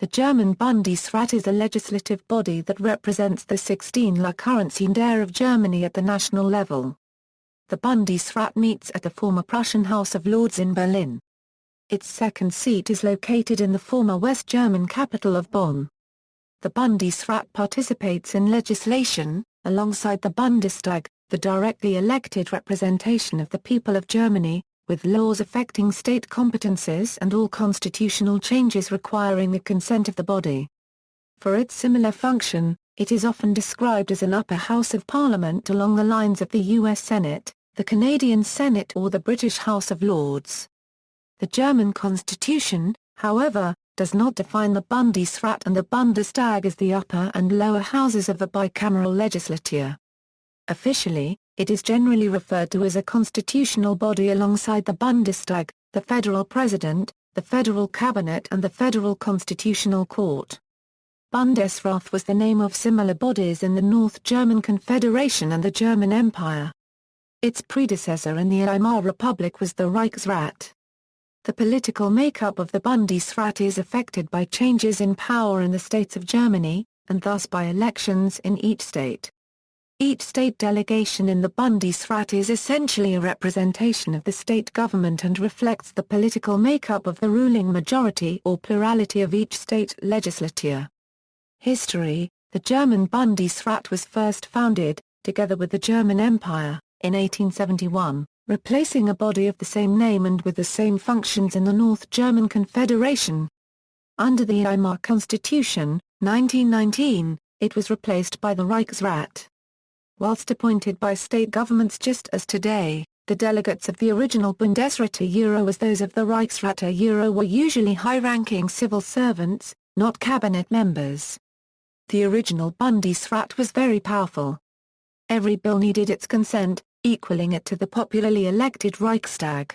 The German Bundesrat is a legislative body that represents the 16 Länder of Germany at the national level. The Bundesrat meets at the former Prussian House of Lords in Berlin. Its second seat is located in the former West German capital of Bonn. The Bundesrat participates in legislation, alongside the Bundestag, the directly elected representation of the people of Germany, with laws affecting state competences and all constitutional changes requiring the consent of the body. For its similar function, it is often described as an upper house of parliament along the lines of the U.S. Senate, the Canadian Senate or the British House of Lords. The German constitution, however, does not define the Bundesrat and the Bundestag as the upper and lower houses of a bicameral legislature. Officially, it is generally referred to as a constitutional body alongside the Bundestag, the federal president, the federal cabinet and the federal constitutional court. Bundesrat was the name of similar bodies in the North German Confederation and the German Empire. Its predecessor in the Weimar Republic was the Reichsrat. The political makeup of the Bundesrat is affected by changes in power in the states of Germany, and thus by elections in each state. Each state delegation in the Bundesrat is essentially a representation of the state government and reflects the political makeup of the ruling majority or plurality of each state legislature. History: the German Bundesrat was first founded, together with the German Empire, in 1871, replacing a body of the same name and with the same functions in the North German Confederation. Under the Weimar Constitution, 1919, it was replaced by the Reichsrat. Whilst appointed by state governments just as today, the delegates of the original Bundesrat as those of the Reichsrat were usually high-ranking civil servants, not cabinet members. The original Bundesrat was very powerful. Every bill needed its consent, equaling it to the popularly elected Reichstag.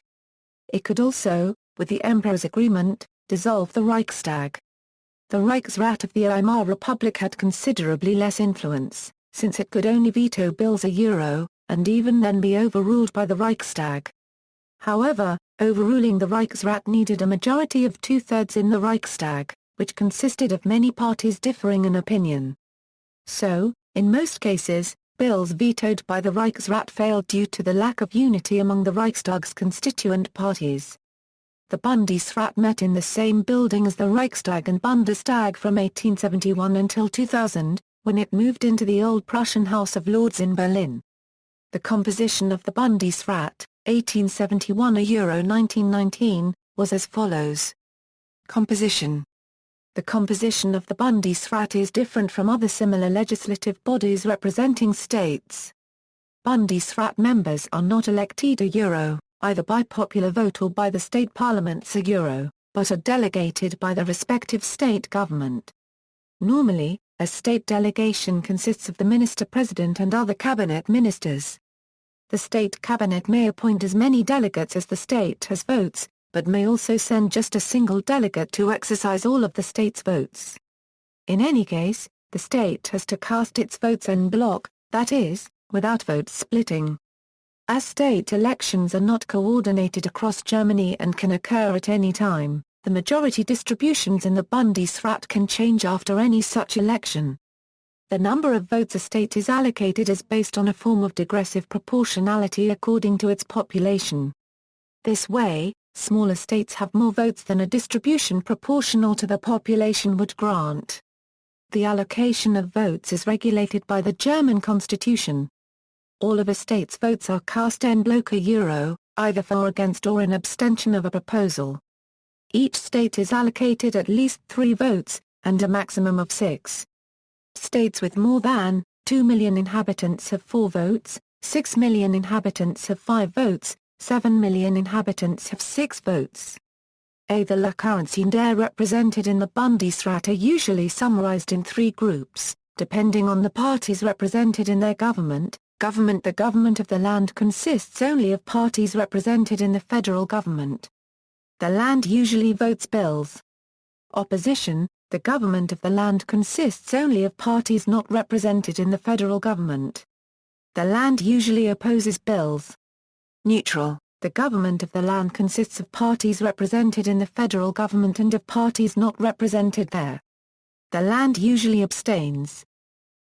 It could also, with the Emperor's agreement, dissolve the Reichstag. The Reichsrat of the Weimar Republic had considerably less influence, since it could only veto bills and even then be overruled by the Reichstag. However, overruling the Reichsrat needed a majority of 2/3 in the Reichstag, which consisted of many parties differing in opinion. So, in most cases, bills vetoed by the Reichsrat failed due to the lack of unity among the Reichstag's constituent parties. The Bundesrat met in the same building as the Reichstag and Bundestag from 1871 until 2000, when it moved into the old Prussian House of Lords in Berlin. The composition of the Bundesrat, 1871–1919, was as follows. Composition. The composition of the Bundesrat is different from other similar legislative bodies representing states. Bundesrat members are not elected either by popular vote or by the state parliaments but are delegated by the respective state government. Normally, a state delegation consists of the minister-president and other cabinet ministers. The state cabinet may appoint as many delegates as the state has votes, but may also send just a single delegate to exercise all of the state's votes. In any case, the state has to cast its votes en bloc, that is, without votes splitting. As state elections are not coordinated across Germany and can occur at any time, the majority distributions in the Bundesrat can change after any such election. The number of votes a state is allocated is based on a form of digressive proportionality according to its population. This way, smaller states have more votes than a distribution proportional to the population would grant. The allocation of votes is regulated by the German constitution. All of a state's votes are cast en bloc either for or against or in abstention of a proposal. Each state is allocated at least 3 votes, and a maximum of 6. States with more than 2 million inhabitants have 4 votes, 6 million inhabitants have 5 votes, 7 million inhabitants have 6 votes. The Länder represented in the Bundesrat are usually summarized in 3 groups, depending on the parties represented in their government. The government of the land consists only of parties represented in the federal government. The land usually votes bills. Opposition. The government of the land consists only of parties not represented in the federal government. The land usually opposes bills. Neutral. The government of the land consists of parties represented in the federal government and of parties not represented there. The land usually abstains.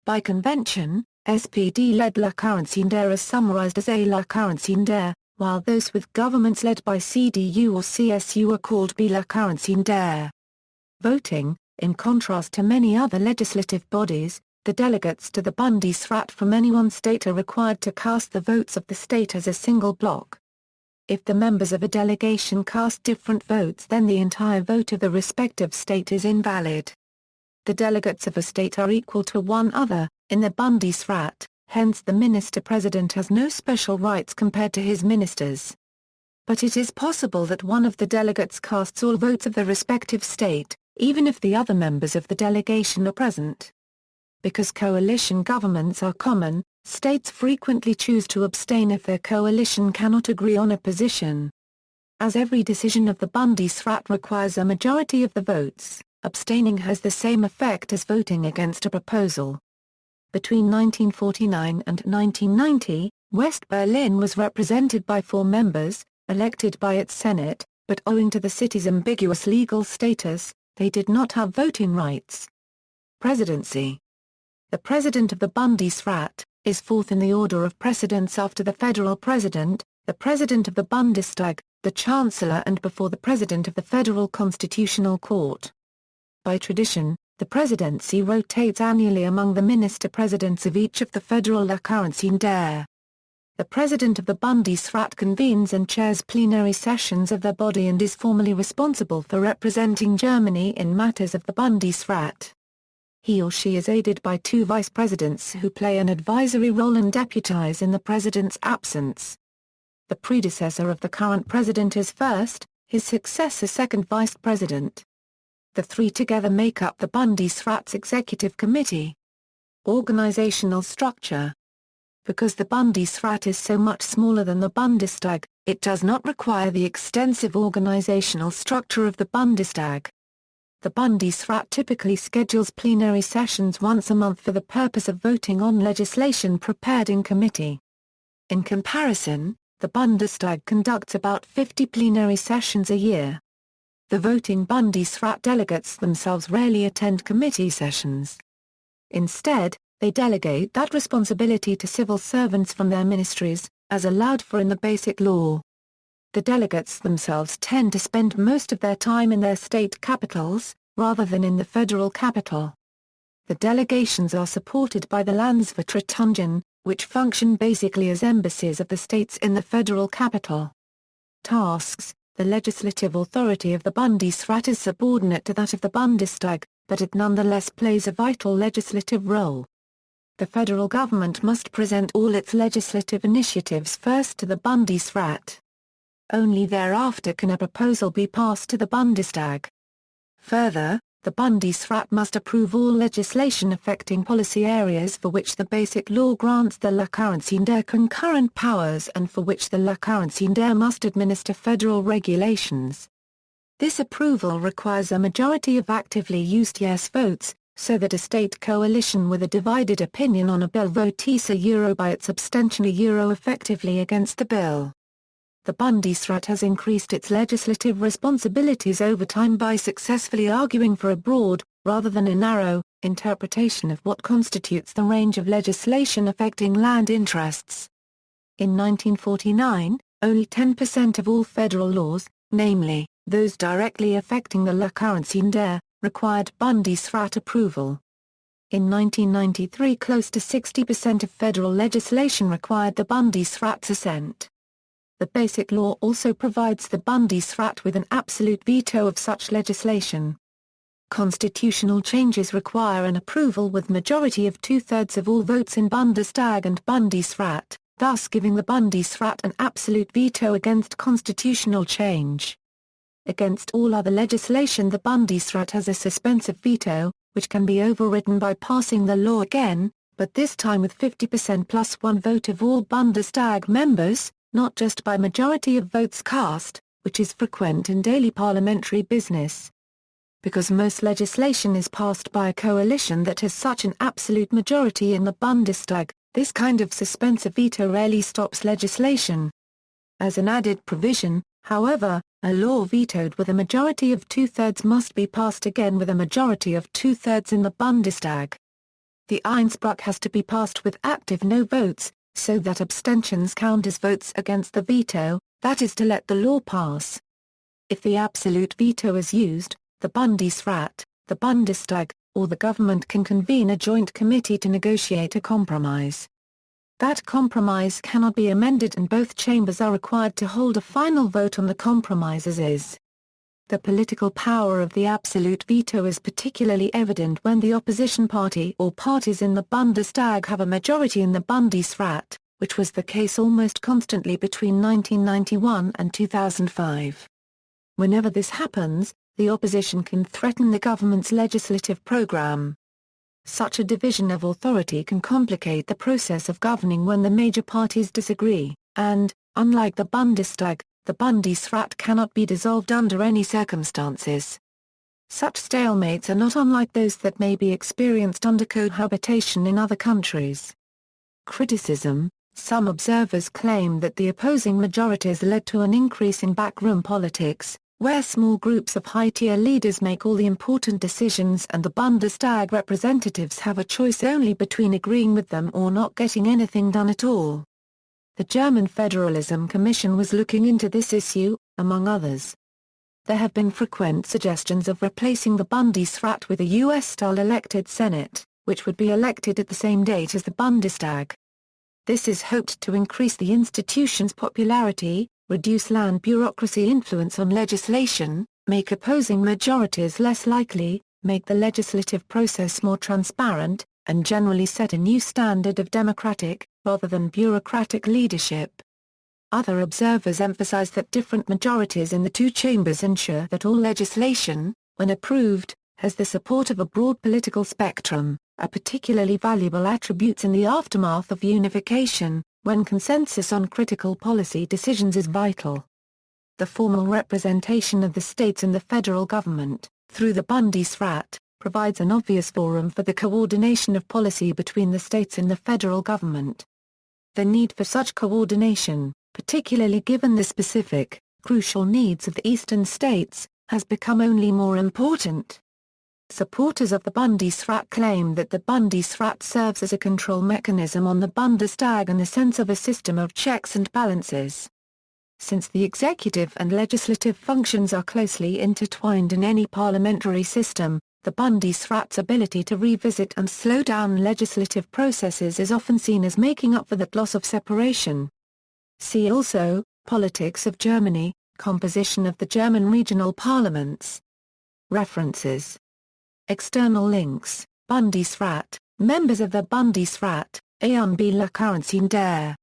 By convention, SPD-led Länderrechtsräte are summarized as a Länderrechtsräte, while those with governments led by CDU or CSU are called bicameral. Voting, in contrast to many other legislative bodies, the delegates to the Bundesrat from any one state are required to cast the votes of the state as a single block. If the members of a delegation cast different votes, then the entire vote of the respective state is invalid. The delegates of a state are equal to one other, in the Bundesrat, hence the minister-president has no special rights compared to his ministers. But it is possible that one of the delegates casts all votes of the respective state, even if the other members of the delegation are present. Because coalition governments are common, states frequently choose to abstain if their coalition cannot agree on a position. As every decision of the Bundesrat requires a majority of the votes, abstaining has the same effect as voting against a proposal. Between 1949 and 1990, West Berlin was represented by 4 members, elected by its Senate, but owing to the city's ambiguous legal status, they did not have voting rights. Presidency. The President of the Bundesrat is fourth in the order of precedence after the federal president, the President of the Bundestag, the Chancellor, and before the President of the Federal Constitutional Court. By tradition, the Presidency rotates annually among the minister-presidents of each of the federal Länderrechtsräte. The President of the Bundesrat convenes and chairs plenary sessions of the body and is formally responsible for representing Germany in matters of the Bundesrat. He or she is aided by 2 vice-presidents who play an advisory role and deputize in the president's absence. The predecessor of the current president is first, his successor second vice-president. The 3 together make up the Bundesrat's executive committee. Organizational structure. Because the Bundesrat is so much smaller than the Bundestag, it does not require the extensive organizational structure of the Bundestag. The Bundesrat typically schedules plenary sessions once a month for the purpose of voting on legislation prepared in committee. In comparison, the Bundestag conducts about 50 plenary sessions a year. The voting Bundesrat delegates themselves rarely attend committee sessions. Instead, they delegate that responsibility to civil servants from their ministries, as allowed for in the Basic Law. The delegates themselves tend to spend most of their time in their state capitals, rather than in the federal capital. The delegations are supported by the Landsvertretungen, which function basically as embassies of the states in the federal capital. Tasks. The legislative authority of the Bundesrat is subordinate to that of the Bundestag, but it nonetheless plays a vital legislative role. The federal government must present all its legislative initiatives first to the Bundesrat. Only thereafter can a proposal be passed to the Bundestag. Further, the Bundesrat must approve all legislation affecting policy areas for which the Basic Law grants the Länderrechtsräte concurrent powers and for which the Länderrechtsräte must administer federal regulations. This approval requires a majority of actively used yes votes, so that a state coalition with a divided opinion on a bill votes a by its abstention effectively against the bill. The Bundesrat has increased its legislative responsibilities over time by successfully arguing for a broad, rather than a narrow, interpretation of what constitutes the range of legislation affecting land interests. In 1949, only 10% of all federal laws, namely, those directly affecting the Länderrechtsräte, required Bundesrat approval. In 1993, close to 60% of federal legislation required the Bundesrat's assent. The Basic Law also provides the Bundesrat with an absolute veto of such legislation. Constitutional changes require an approval with majority of 2/3 of all votes in Bundestag and Bundesrat, thus giving the Bundesrat an absolute veto against constitutional change. Against all other legislation, the Bundesrat has a suspensive veto, which can be overridden by passing the law again, but this time with 50% plus 1 vote of all Bundestag members, not just by majority of votes cast, which is frequent in daily parliamentary business. Because most legislation is passed by a coalition that has such an absolute majority in the Bundestag, this kind of suspensive veto rarely stops legislation. As an added provision, however, a law vetoed with a majority of two-thirds must be passed again with a majority of two-thirds in the Bundestag. The Einspruch has to be passed with active no votes, so that abstentions count as votes against the veto, that is to let the law pass. If the absolute veto is used, the Bundesrat, the Bundestag, or the government can convene a joint committee to negotiate a compromise. That compromise cannot be amended and both chambers are required to hold a final vote on the compromise as is. The political power of the absolute veto is particularly evident when the opposition party or parties in the Bundestag have a majority in the Bundesrat, which was the case almost constantly between 1991 and 2005. Whenever this happens, the opposition can threaten the government's legislative program. Such a division of authority can complicate the process of governing when the major parties disagree, and, unlike the Bundestag, the Bundesrat cannot be dissolved under any circumstances. Such stalemates are not unlike those that may be experienced under cohabitation in other countries. Criticism: some observers claim that the opposing majorities led to an increase in backroom politics, where small groups of high-tier leaders make all the important decisions and the Bundestag representatives have a choice only between agreeing with them or not getting anything done at all. The German Federalism Commission was looking into this issue, among others. There have been frequent suggestions of replacing the Bundesrat with a US-style elected Senate, which would be elected at the same date as the Bundestag. This is hoped to increase the institution's popularity, reduce land bureaucracy influence on legislation, make opposing majorities less likely, make the legislative process more transparent, and generally set a new standard of democratic, rather than bureaucratic leadership. Other observers emphasize that different majorities in the two chambers ensure that all legislation, when approved, has the support of a broad political spectrum, a particularly valuable attribute in the aftermath of unification, when consensus on critical policy decisions is vital. The formal representation of the states in the federal government, through the Bundesrat, provides an obvious forum for the coordination of policy between the states in the federal government. The need for such coordination, particularly given the specific, crucial needs of the eastern states, has become only more important. Supporters of the Bundesrat claim that the Bundesrat serves as a control mechanism on the Bundestag in the sense of a system of checks and balances. Since the executive and legislative functions are closely intertwined in any parliamentary system, the Bundesrat's ability to revisit and slow down legislative processes is often seen as making up for that loss of separation. See also, Politics of Germany, Composition of the German regional parliaments. References. External links: Bundesrat, members of the Bundesrat, A und B la Currency der